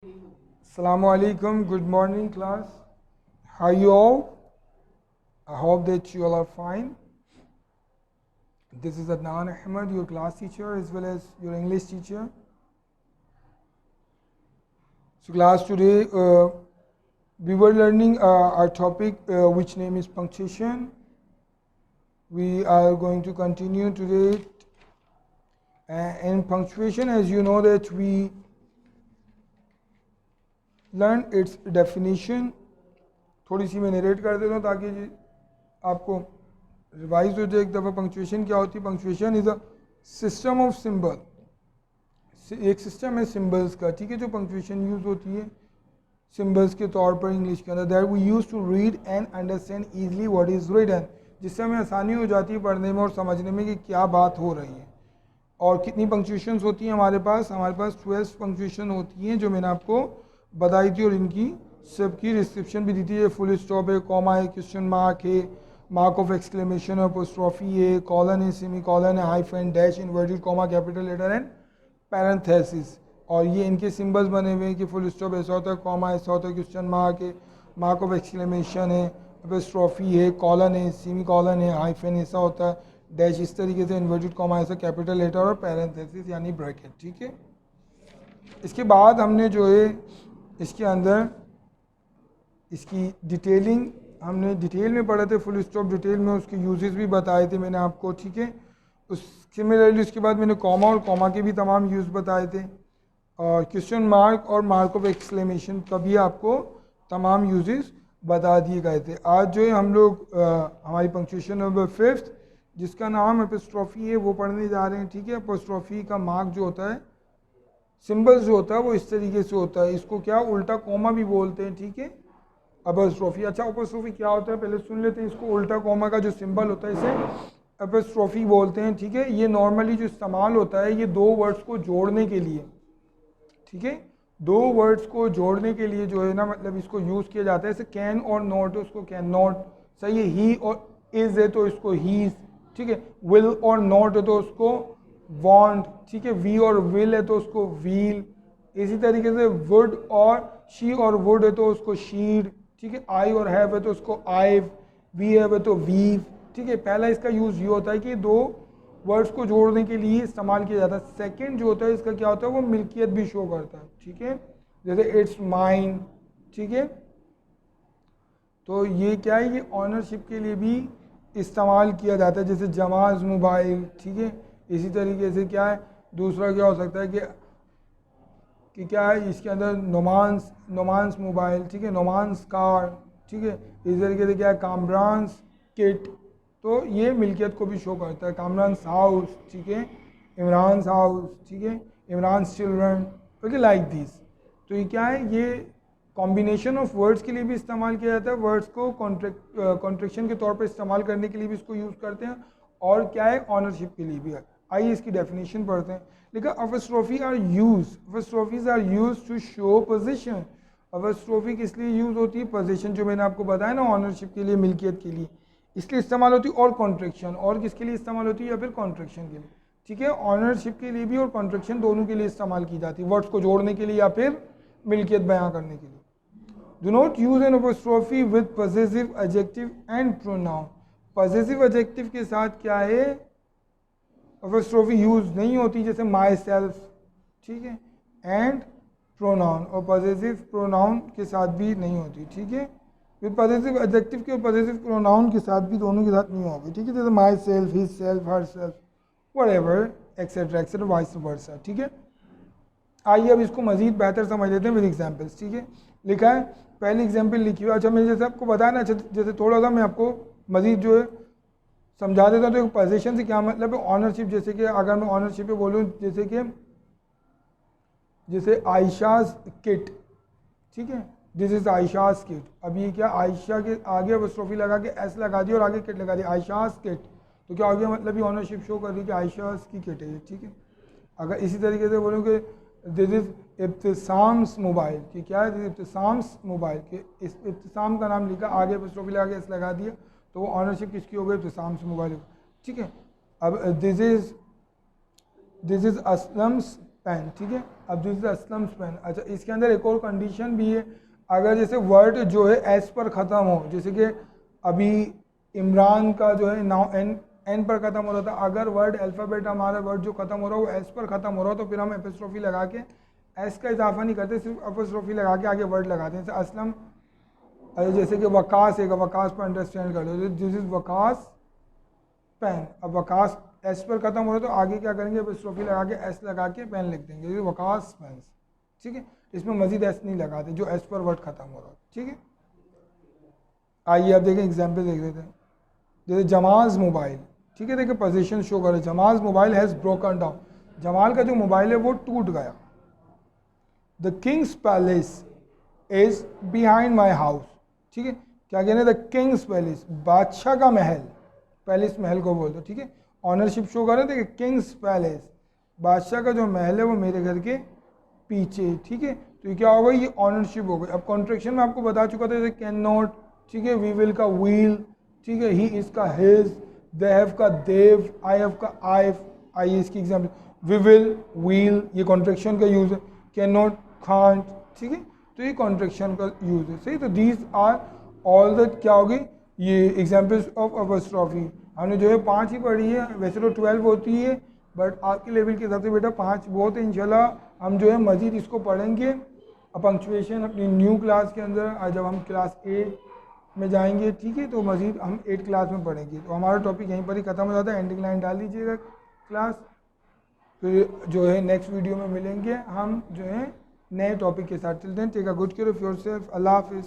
Assalamu alaikum, good morning class. How are you all? I hope that you all are fine. This is Adnan Ahmed, your class teacher as well as your English teacher. So class, today we were learning our topic which name is punctuation. We are going to continue today. And punctuation, as you know that we learn its definition. थोड़ी सी मैं narrate कर देता हूँ ताकि आपको revise हो जाए एक दफ़ा। पंक्चुएशन क्या होती है? Punctuation is a system of symbol, एक सिस्टम है सिंबल्स का, ठीक है, जो पंक्चुएशन यूज़ होती है सिंबल्स के तौर पर इंग्लिश के अंदर। That we use to read and understand easily what is written, जिससे हमें आसानी हो जाती है पढ़ने में और समझने में कि क्या बात हो रही है। और कितनी पंक्चुएशंस होती हैं हमारे पास? हमारे पास 12 पंक्चुएशन होती हैं जो मैंने आपको बताई थी, और इनकी सबकी डिस्क्रिप्शन भी दी थी। फुल स्टॉप है, कॉमा है, क्वेश्चन मार्क है, मार्क ऑफ एक्सक्लेमेशन है, अपोस्ट्रोफी है, कॉलन है, सेमी कॉलन है, hyphen, dash, inverted comma, capital letter and parenthesis. और ये इनके सिंबल्स बने हुए हैं कि फुल स्टॉप ऐसा होता है, कॉमा ऐसा होता है, क्वेश्चन मार्क है, मार्क ऑफ एक्सक्लेमेशन है, अपोस्ट्रोफी है, कॉलन है, सेमी कॉलन है, हाइफन ऐसा होता है, डैश इस तरीके से, इन्वर्टेड कॉमा ऐसा, कैपिटल लेटर और पैरेंथेसिस यानी ब्रैकेट, ठीक है। इसके बाद हमने जो है इसके अंदर इसकी डिटेलिंग हमने डिटेल में पढ़े थे, फुल स्टॉप डिटेल में उसके यूजेस भी बताए थे मैंने आपको, ठीक है। उस सिमिलरली उसके बाद मैंने कॉमा और कॉमा के भी तमाम यूज़ बताए थे, और क्वेश्चन मार्क और मार्क ऑफ एक्सक्लेमेशन का भी आपको तमाम यूजेस बता दिए गए थे। आज जो है हम लोग हमारी पंक्चुएशन नंबर 5 जिसका नाम एपोस्ट्रोफी है वो पढ़ने जा रहे हैं, ठीक है। एपोस्ट्रोफी का मार्क जो होता है, सिंबल्स जो होता है वो इस तरीके से होता है, इसको क्या उल्टा कॉमा भी बोलते हैं, ठीक है। एपोस्ट्रोफी, अच्छा एपोस्ट्रोफी क्या होता है पहले सुन लेते हैं। इसको उल्टा कॉमा का जो सिंबल होता है इसे एपोस्ट्रोफी बोलते हैं, ठीक है। ये नॉर्मली जो इस्तेमाल होता है ये दो वर्ड्स को जोड़ने के लिए, ठीक है, दो वर्ड्स को जोड़ने के लिए जो है ना, मतलब इसको यूज़ किया जाता है। जैसे कैन और नॉट है उसको कैन नॉट, सही है। ही और इज़ है तो इसको हीज, ठीक है। विल और नॉट है तो उसको वांट, ठीक है। वी और विल है तो उसको व्हील। इसी तरीके से वुड और शी और वुड है तो उसको शीड, ठीक है। आई और हैव है तो उसको आइव, वी हैव है तो वीव, ठीक है। पहला इसका यूज़ ये होता है कि दो वर्ड्स को जोड़ने के लिए इस्तेमाल किया जाता है। सेकंड जो होता है इसका क्या होता है, वो मिल्कियत भी शो करता है, ठीक है। जैसे इट्स माइन, ठीक है। तो ये क्या है, ये ऑनरशिप के लिए भी इस्तेमाल किया जाता है, जैसे जमाज मोबाइल, ठीक है। इसी तरीके से क्या है, दूसरा क्या हो सकता है कि क्या है इसके अंदर नोमांस मोबाइल, ठीक है, नोमांस कार, ठीक है। इस तरीके से क्या है, कामरान्स किट, तो ये मिल्कियत को भी शो करता है। कामरान्स हाउस, ठीक है, इमरान्स हाउस, ठीक है, Imran's children, okay, like this. तो ये क्या है, ये कॉम्बिनेशन ऑफ वर्ड्स के लिए भी इस्तेमाल किया जाता है, वर्ड्स को कॉन्ट्रैक्शन के तौर पर इस्तेमाल करने के लिए भी इसको यूज़ करते हैं, और क्या है ऑनरशिप के लिए भी है। आइए इसकी डेफिनेशन पढ़ते हैं। लेकिन apostrophe or apostrophes are use to show position. Apostrophe किस लिए यूज़ होती है? पोजीशन, जो मैंने आपको बताया ना, ऑनरशिप के लिए, मिल्कियत के लिए इसलिए इस्तेमाल होती है, और कॉन्ट्रैक्शन, और किसके लिए इस्तेमाल होती है, या फिर कॉन्ट्रैक्शन के लिए, ठीक है। ऑनरशिप के लिए भी और कॉन्ट्रैक्शन दोनों के लिए इस्तेमाल की जाती है, वर्ड्स को जोड़ने के लिए या फिर मिल्कियत बयां करने के लिए। Do not use an apostrophe with possessive adjective and pronoun. possessive adjective के साथ क्या है, apostrophe यूज नहीं होती, जैसे माई सेल्फ, ठीक है, एंड प्रोनाउन, और possessive pronoun के साथ भी नहीं होती, ठीक है। विद possessive adjective के और possessive pronoun के साथ भी, दोनों के साथ नहीं होगी, ठीक है। जैसे my self, his self, her self, whatever, etcetera etcetera, vice versa, ठीक है। आइए अब इसको मजीद बेहतर समझ लेते हैं विद एग्जाम्पल्स, ठीक है। लिखा है, पहली एग्जाम्पल लिखी हुई। अच्छा, मैंने जैसे आपको बताया ना, अच्छा जैसे थोड़ा सा मैं आपको मजीद जो है समझा देता हूँ। तो पोजीशन से क्या मतलब है, ऑनरशिप, जैसे कि अगर मैं ऑनरशिप पे बोलूँ, जैसे आयशाज किट, ठीक है, दिस इज आयशाज किट। अब ये क्या, आयशा के आगे अपोस्ट्रोफी लगा के एस लगा दी और आगे किट लगा दी, आयशाज किट, तो क्या हो गया, मतलब ये ऑनरशिप शो कर दी कि आयशाज की किट है ये, ठीक है। अगर इसी तरीके से बोलूँ कि दिस इज़ इब्तिसाम्स मोबाइल, कि क्या है, इब्तिसाम्स मोबाइल, कि इस इब्तिसाम का नाम लिखा, आगे अपोस्ट्रोफी लगा के एस लगा दिया, तो वो ऑनरशिप किसकी हो गई, इब्तिसाम्स मोबाइल, ठीक है। अब दिस इज़ असलम्स पेन, ठीक है। अब दिस इज असलम्स पेन। अच्छा, इसके अंदर एक और कंडीशन भी है, अगर जैसे वर्ड जो है एस पर ख़त्म हो, जैसे कि अभी इमरान का जो है नाउ एन पर ख़त्म हो रहा था, अगर वर्ड अल्फ़ाबेट हमारा वर्ड जो ख़त्म हो रहा है वो एस पर ख़त्म हो रहा हो तो फिर हम एपिस्ट्रोफी लगा के एस का इजाफा नहीं करते, सिर्फ एपिस्ट्रोफी लगा के आगे वर्ड लगाते हैं। जैसे असलम, जैसे कि वकास है, वकास पर अंडरस्टैंड कर लो, दिस इज वकास पेन। अब वकास एस पर खत्म हो रहा है तो आगे क्या करेंगे, एपिस्ट्रोफी लगा के एस लगा के पेन लिख देंगे, ये वकास पेन, ठीक है। इसमें मजीद एस नहीं लगाते जो एस पर वर्ड खत्म हो रहा है, ठीक है। आइए अब देखें एग्जाम्पल देख लेते हैं। जैसे जमाज मोबाइल, ठीक है, देखिए पोजीशन शो करे, जमाज mobile has broken down, Jamal का जो मोबाइल है वो टूट गया। The king's palace is behind my house, ठीक है, क्या कहना है, द किंग्स पैलेस, बादशाह का महल, पैलेस महल को बोल दो, ठीक है। ऑनरशिप शो कर रहे थे कि किंग्स पैलेस, बादशाह का जो महल है वो मेरे घर के पीछे, ठीक है। तो ये क्या होगा, ये ऑनरशिप हो गई। अब कॉन्ट्रैक्शन में आपको बता चुका था, जैसे कैन नॉट, ठीक है, वी विल का वील, ठीक है, ही इज का हिज, दे हैव का देव, आई हैव का आइफ। आइए इसकी एग्जाम्पल, वी विल, व्हील, ये कॉन्ट्रैक्शन का यूज़ है, कैन नॉट, कांट, ठीक है, तो ये कॉन्ट्रैक्शन का यूज़ है, सही। तो दीज आर ऑल द क्या होगी, ये एग्जाम्पल्स ऑफ अपॉस्ट्रोफी। हमने जो है 5 ही पढ़ी है, वैसे तो 12 होती है, बट आपके लेवल के हिसाब से बेटा 5 बहुत है। इंशाल्लाह हम जो है मजीद इसको पढ़ेंगे, पंक्चुएशन अपनी न्यू क्लास के अंदर, आज जब हम क्लास 8 में जाएंगे, ठीक है, तो मजीद हम 8 क्लास में पढ़ेंगे। तो हमारा टॉपिक यहीं पर ही ख़त्म हो जाता है, एंडिंग लाइन डाल दीजिएगा क्लास, फिर जो है नेक्स्ट वीडियो में मिलेंगे हम जो है नए टॉपिक के साथ। Till then take a good care of yourself, अल्लाह हाफिज़।